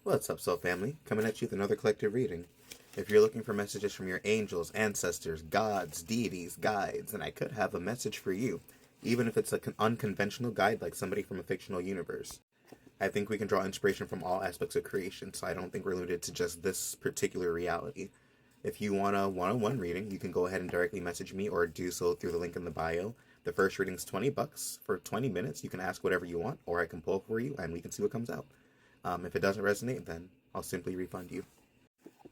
What's up, Soul Family? Coming at you with another collective reading. If you're looking for messages from your angels, ancestors, gods, deities, guides, then I could have a message for you, even if it's an unconventional guide like somebody from a fictional universe. I think we can draw inspiration from all aspects of creation, so I don't think we're limited to just this particular reality. If you want a one-on-one reading, you can go ahead and directly message me or do so through the link in the bio. The first reading is $20 for 20 minutes. You can ask whatever you want, or I can pull for you and we can see what comes out. If it doesn't resonate, then I'll simply refund you.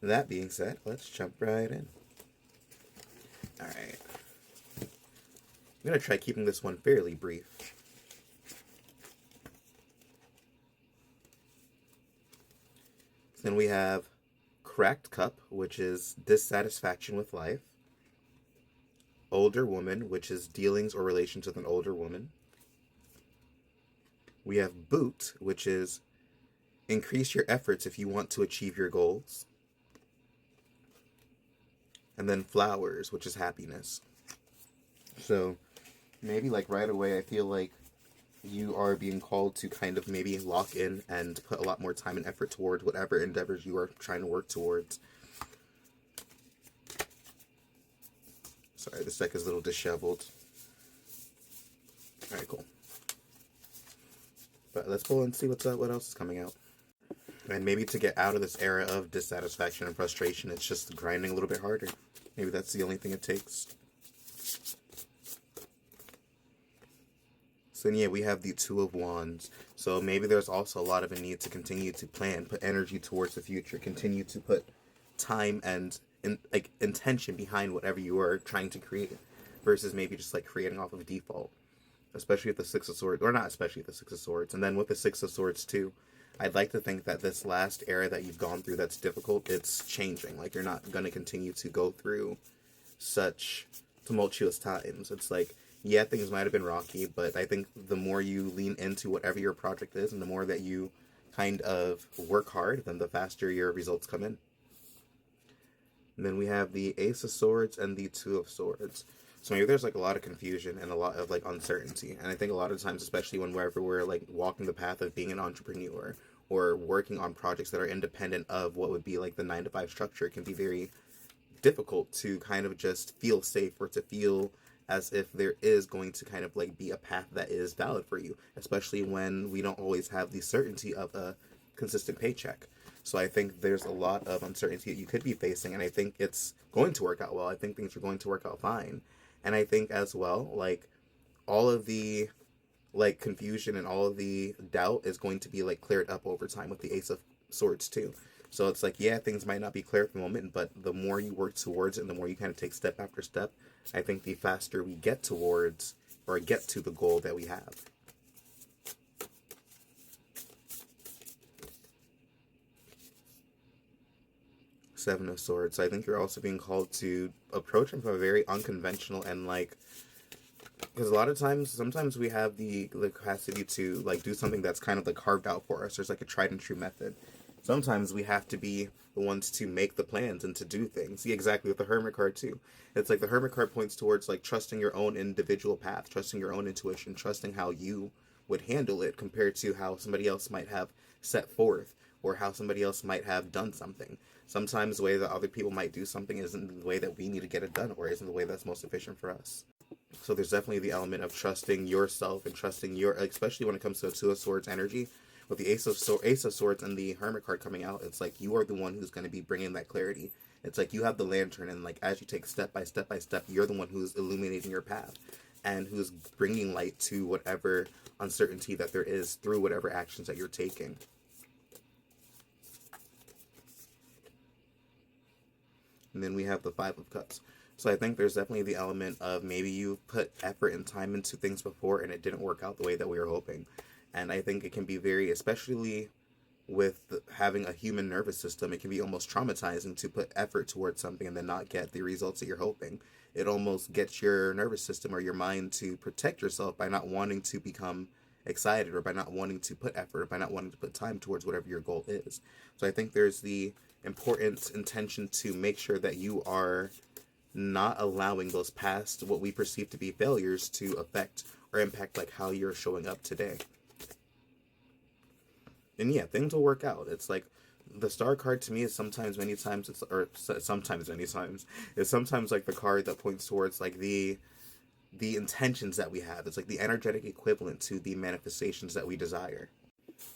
That being said, let's jump right in. Alright. I'm going to try keeping this one fairly brief. Then we have Cracked Cup, which is dissatisfaction with life. Older Woman, which is dealings or relations with an older woman. We have Boot, which is increase your efforts if you want to achieve your goals. And then Flowers, which is happiness. So maybe like right away I feel like you are being called to kind of maybe lock in and put a lot more time and effort towards whatever endeavors you are trying to work towards. Sorry, this deck is a little disheveled. Alright, cool. But let's pull and see what else is coming out. And maybe to get out of this era of dissatisfaction and frustration, it's just grinding a little bit harder. Maybe that's the only thing it takes. So yeah, we have the Two of Wands. So maybe there's also a lot of a need to continue to plan, put energy towards the future, continue to put time and intention behind whatever you are trying to create, versus maybe just like creating off of default. Especially with the Six of Swords, or not especially with the Six of Swords, and then with the Six of Swords too. I'd like to think that this last era that you've gone through that's difficult, it's changing. Like, you're not going to continue to go through such tumultuous times. It's like, yeah, things might have been rocky, but I think the more you lean into whatever your project is and the more that you kind of work hard, then the faster your results come in. And then we have the Ace of Swords and the Two of Swords. So maybe there's like a lot of confusion and a lot of like uncertainty. And I think a lot of times, especially whenever we're like walking the path of being an entrepreneur or working on projects that are independent of what would be like the 9-to-5 structure, it can be very difficult to kind of just feel safe or to feel as if there is going to kind of like be a path that is valid for you, especially when we don't always have the certainty of a consistent paycheck. So I think there's a lot of uncertainty that you could be facing, and I think it's going to work out well. I think things are going to work out fine. And I think as well, like, all of the like confusion and all of the doubt is going to be like cleared up over time with the Ace of Swords too. So it's like, yeah, things might not be clear at the moment, but the more you work towards it and the more you kind of take step after step, I think the faster we get towards or get to the goal that we have. Seven of Swords. So I think you're also being called to approach them from a very unconventional and like, because a lot of times, sometimes we have the capacity to like do something that's kind of like carved out for us. There's like a tried and true method. Sometimes we have to be the ones to make the plans and to do things. See, exactly with the Hermit card too. It's like the Hermit card points towards like trusting your own individual path, trusting your own intuition, trusting how you would handle it compared to how somebody else might have set forth or how somebody else might have done something. Sometimes the way that other people might do something isn't the way that we need to get it done, or isn't the way that's most efficient for us. So there's definitely the element of trusting yourself and trusting your, especially when it comes to a Two of Swords energy. With the Ace of Swords and the Hermit card coming out, it's like you are the one who's going to be bringing that clarity. It's like you have the lantern, and like as you take step by step by step, you're the one who's illuminating your path and who's bringing light to whatever uncertainty that there is through whatever actions that you're taking. And then we have the Five of Cups. So I think there's definitely the element of maybe you put effort and time into things before and it didn't work out the way that we were hoping. And I think it can be very, especially with having a human nervous system, it can be almost traumatizing to put effort towards something and then not get the results that you're hoping. It almost gets your nervous system or your mind to protect yourself by not wanting to become excited or by not wanting to put effort or by not wanting to put time towards whatever your goal is. So I think there's the important intention to make sure that you are not allowing those past, what we perceive to be failures, to affect or impact like how you're showing up today. And yeah, things will work out. It's like the star card to me is sometimes many times it's or sometimes many times it's sometimes like the card that points towards like the intentions that we have. It's like the energetic equivalent to the manifestations that we desire.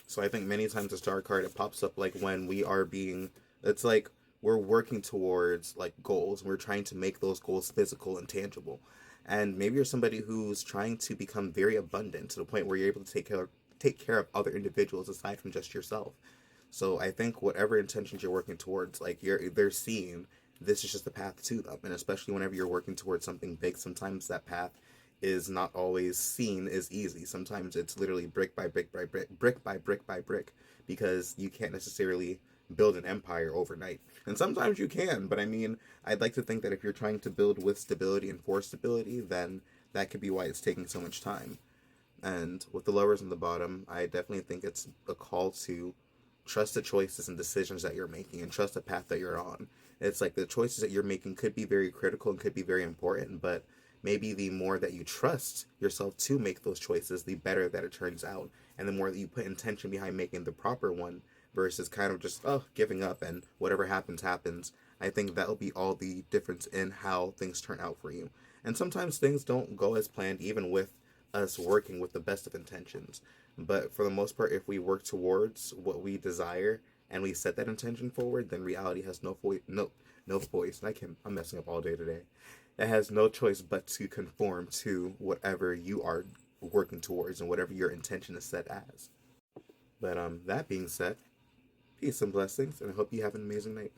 So I think many times the star card, it pops up like when we are being, it's like we're working towards like goals. We're trying to make those goals physical and tangible. And maybe you're somebody who's trying to become very abundant to the point where you're able to take care of other individuals aside from just yourself. So I think whatever intentions you're working towards, like they're seeing this is just the path to them. And especially whenever you're working towards something big, sometimes that path is not always seen as easy. Sometimes it's literally brick by brick by brick, brick by brick by brick, because you can't necessarily build an empire overnight. And sometimes you can, but I mean, I'd like to think that if you're trying to build with stability and for stability, then that could be why it's taking so much time. And with the Lovers on the bottom, I definitely think it's a call to trust the choices and decisions that you're making and trust the path that you're on. It's like the choices that you're making could be very critical and could be very important, but maybe the more that you trust yourself to make those choices, the better that it turns out. And the more that you put intention behind making the proper one versus kind of just, oh, giving up and whatever happens, happens. I think that'll be all the difference in how things turn out for you. And sometimes things don't go as planned, even with us working with the best of intentions. But for the most part, if we work towards what we desire and we set that intention forward, then reality has no voice. I'm messing up all day today. It has no choice but to conform to whatever you are working towards and whatever your intention is set as. But that being said, peace and blessings, and I hope you have an amazing night.